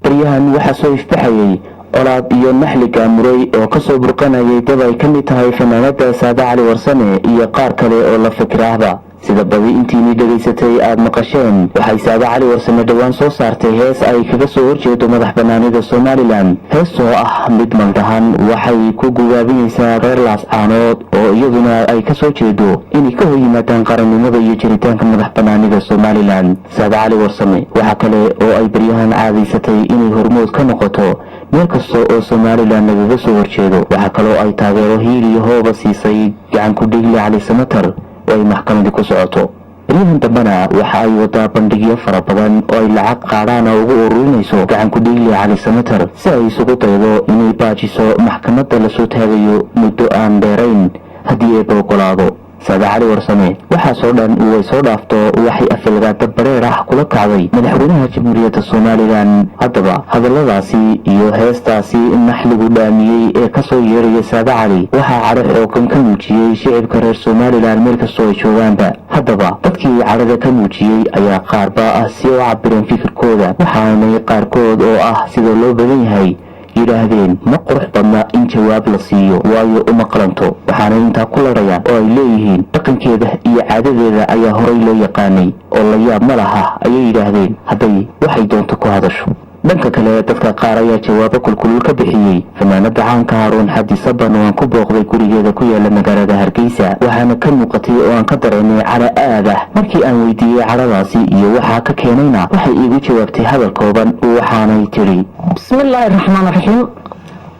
baryahan waxaa soo ifbaxayay colaad iyo naxli gaamuray oo kasoo burqanayay dad ay ka mid tahay fanaanada Saada Cali Warsame iyo qaar kale oo la fikraahda sida badi intii dhageysatay aad maqasheen waxay Saada Cali Warsame dhawaan soo saartay hees ay kaga soo horjeedo madax banaanida Somaliland heestoo ah mid maldahan waxay ku gugaabinaysaa reer laascaanood oo iyaduna ay ka soo jeedo inay ka hoyimaadaan qarannimada iyo jiritaanka madax banaanida Somaliland Saada Cali Warsame waxa kale oo ay baryahan caadaysatay inay hormood ka noqoto meel kasta oo Somaliland laga soo horjeedo waxa kale oo ay taageero hiil iyo hooba siisay gacan ku dhigli Cali Samatar way maxkamadda ku socoto baryahan dambana waxa ay wadaa bandhigyo fara badan oo ay lacag qaadaan oo ugu ururinayso gacan ku dhigli Cali Samatar si ay isugu daydo inay baajiso maxkamadda la soo taagayo muddo aan dheerayn haddii ay oggolaado Saada Cali Warsame waxa soo dhan way soo dhaafto waxay afilgaada bareer ah kula kacday madaxweynaha Jamhuuriyadda Somaliland haddaba hadalladaasi iyo heestaasi naxligu dhaamiyay ee ka soo yeeray Saada Cali waxa caro xoogan ka muujiyay shacabka reer Somaliland meel kasta oo joogaanba haddaba dadkii carada ka muujiyay ayaa qaarba ah si u cabireen fikirkooda waxaana qaarkood oo ah sida loo badan yahay yiraahdeen ma qurux badna in jawaab la siiyo waayo uma qalanto waxaana intaa ku larayaan oo ay leeyihiin dhaqankeeda iyo caadadeeda ayaa horay loo yaqaanay oo la yaab ma laha ayay yiraahdeen hadday waxay doonto ku hadasho dhanka kale dadka qaar ayaa jawaabo kulkulul ka bixiyay fanaanada caanka Haroon Xadi Saban oo ku booqday gurigeeda ku yaala magaalada Hargeysa waxaana ka muuqatay oo aan ka dareemay cara aada markii aan weydiiyay caradaasi iyo waxa ka keenayna waxay iigu jawaabtay hadal kooban waxaanay tiri bismillaahir rahmaanir rahiim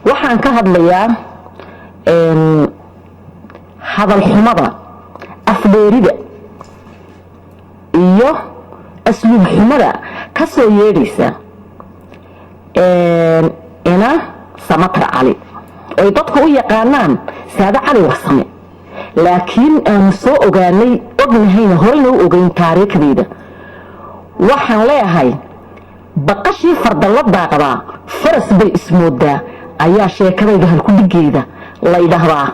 waxaan ka hadlayaa hadal xumada afdheerida iyo asluub xumada ka soo yeedhaysa ina Samatar Cali oo dadku u yaqaanaan Saada Cali Warsame laakiin aan soo ogaanay ognahay horeyna u ogeyn taariikhdeeda waxaan leeyahay baqashii fardalla daaqada faras bay ismoodaa ayaa sheekadayda halku dhigeeda la yiraahdaa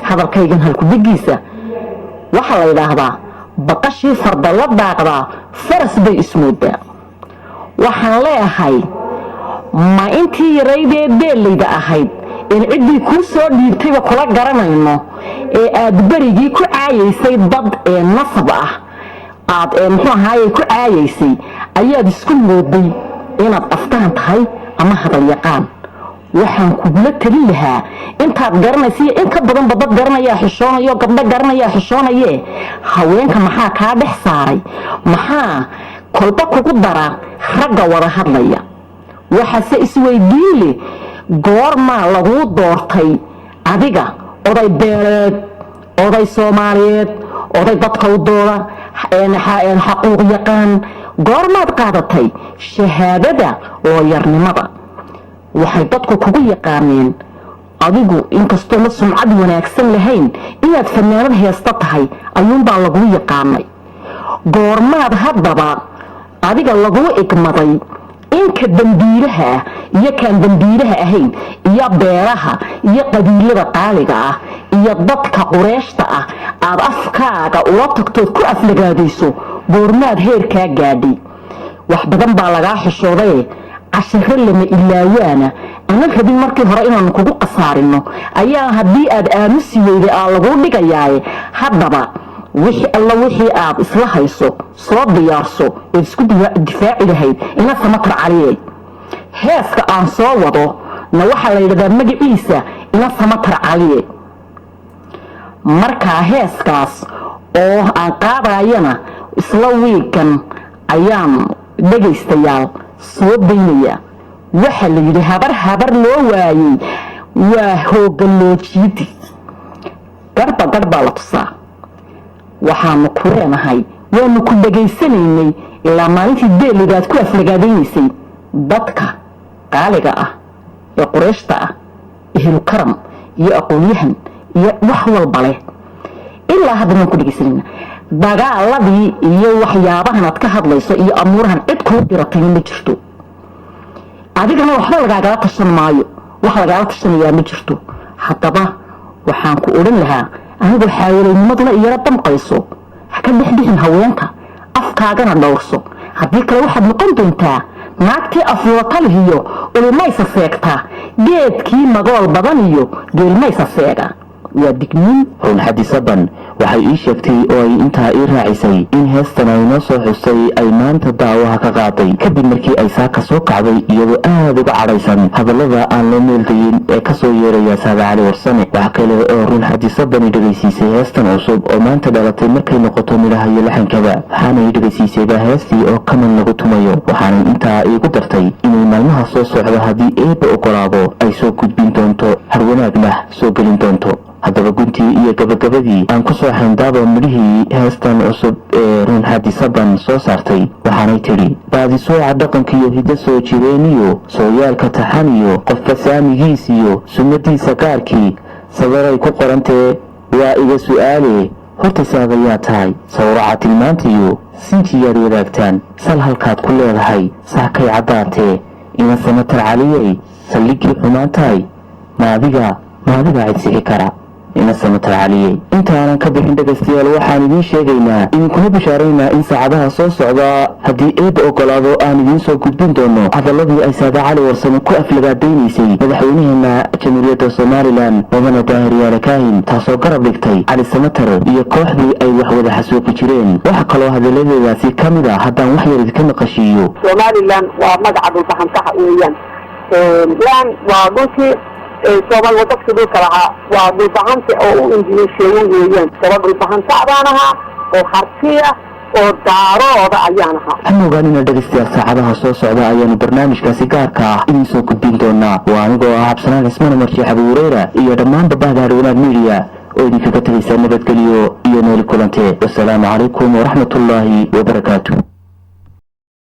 hadalkaygan halku dhigiisa waxa la yiraahdaa baqashii fardalla daaqada faras bay ismoodaa waxaan leeyahay ma intii yareydee beelayda ahayd in cidii ku soo dhiibtayba kula garanayno ee aad barigii ku caayaysay dad ee nasab ah aad muxuu ahaayay ku caayaysay ayaad isku mooday inaad aftaan tahay ama hadal yaqaan waxaan kugula talin lahaa intaad garanaysa in ka badan dad garanaya xishoonayo gabdho garanaya xishoonaye haweenka maxaa ka dhex saaray maxaa kolba kugu dara ragga wada hadlaya waxaase isweydiin goorma lagu doortay adiga oday beeleed oday Soomaaliyeed oday dadka u dooda xaquuq yaqaan goormaad qaadatay shahaadada looyarnimada waxay dadku kugu yaqaaneen adigu inkastoo ma sumcad wanaagsan lahayn inaad fanaanad heesta tahay ayuunbaa lagu yaqaanay goormaad haddaba adiga lagu igmaday inka dambiilaha iyo kan dambiilaha ahayn iyo beeraha iyo qabiilada qaaliga ah iyo dadka qureeshta ah aad afkaaga ula tagto ku aflagaadayso goormaad heerka gaadhay wax badan baa laga xishooday casharo lama ilaawaana ana rabin markii hore inaan kugu qasaarino ayaa hadii aad aamusi weyday lagu dhigayaa haddaba wixii aad isla hayso soo diyaarso isku difaaci lahayd ina Samatar Cali heeska aan soo wado na waxa la yiraahdaa magaciisa ina Samatar Cali marka heeskaas oo aan qaadayana isla weekan ayaan dhageystayaal soo daynaya waxa la yiraahdaa habar loo waayay waa hoogan loo jiidi garba la tusaa waxaanu ku leenahay waanu ku dhageysanaynay ilaa maalintii beelidaad ku aflagaadaysay dadka qaaliga ah ee qureeshta ah ehlu karam iyo aqoonyahan iyo wax walba leh ilaa haddana ku dhageysanayna dagaaladii iyo waxyaabahan aad ka hadlayso iyo amuurahan cid ku diratay ma jirto adigana waxba lagaaga tashan maayo wax lagaaga tashanayaa ma jirto haddaba waxaan ku oran lahaa anigu xaawilnimada iyo damqayso ka bixin haweenka afkaagana dhowrso haddii kale waxaad noqon doontaa naagtii afwatalihiyo ulmaysa seegtaa geedkii magool badan iyo geelmaysa seega waa digniin. run xadi saban waxay ii sheegtay oo ay intaa ii raacisay in heestan ay noo soo xustay ay maanta daawaha ka qaaday kadib markii ay saaka soo kacday iyadoo aad uga cadhaysan hadallada aan loo meeldayin ee kasoo yeeraya saada cali warsame. waxa kale oo run xadi sabani dhegaysiisay heestan cusub oo maanta dhalatay markay noqoto midhaha iyo laxankaba waxaanay dhegaysiisayba heestii oo kaman lagu tumayo waxaanay intaa iigu dartay inay maalmaha soo socdo haddii eebba ogolaado ay soo gudbin doonto harwanaagna soo gelin doonto. haddaba guntii iyo gabagabadii aan ku soo xayndaaba midhihii heestan cusub ee run xadi saban soo saartay waxaanay tidhi baadisooca dhaqankiiyo hiddo soo jireeniyo sooyaalka taxaniyo qofka saamigiisiyo sunnadiisa gaarkii sadaray ku qorantee waa iga su'aale horta saadayaa tahay sawraca tilmaantiyo sinjiyaad wadaagtaan sal halkaad ku leedahay saakay caddaatee ina samatar caliyey saldhigii xumaan tahay maadiga cidsixi kara ina samatar caliyey. intaanan ka bixin dhegaystayaal waxaan idiin sheegaynaa idinkuna bishaaraynaa in saacadaha soo socda haddii eebba ogolaado aan idiin soo gudbin doono hadaladii ay saada cali warsame ku aflagaadaynaysay madaxweynaheena jamhuuriyadda somalilan mudane daahir yaale kaahin taasoo garab dhigtay cali samatar iyo kooxdii ay wax wada xasuuqi jireen. waxa kaloo hadaladeedaasi ka mid a haddaan wax yar idinka maqashiiyo. somalilan waa magaca dhulbaxantaha weeyaan lan waa dhulkii soobal wadadka dhulka lahaa waa dhulbahanta oo u injineesheeyen weeyaan soobal dhulbahanta baan ahaa oo hartiya oo daarooda ayaan ahaa. ha ogaanina dhegaystayaal saacadaha soo socda ayaanu barnaamijkaasi gaarka ah idiin soo gudbin doonaa. waa anigoo ah habsanaan cismaan marji xabi wareera iyo dhammaan babahda harwanaag media oo idinkaga tegaysa nabadgelyo iyo nooli kulante. wasalaamu calaykum waraxmatullaahi wabarakaatu.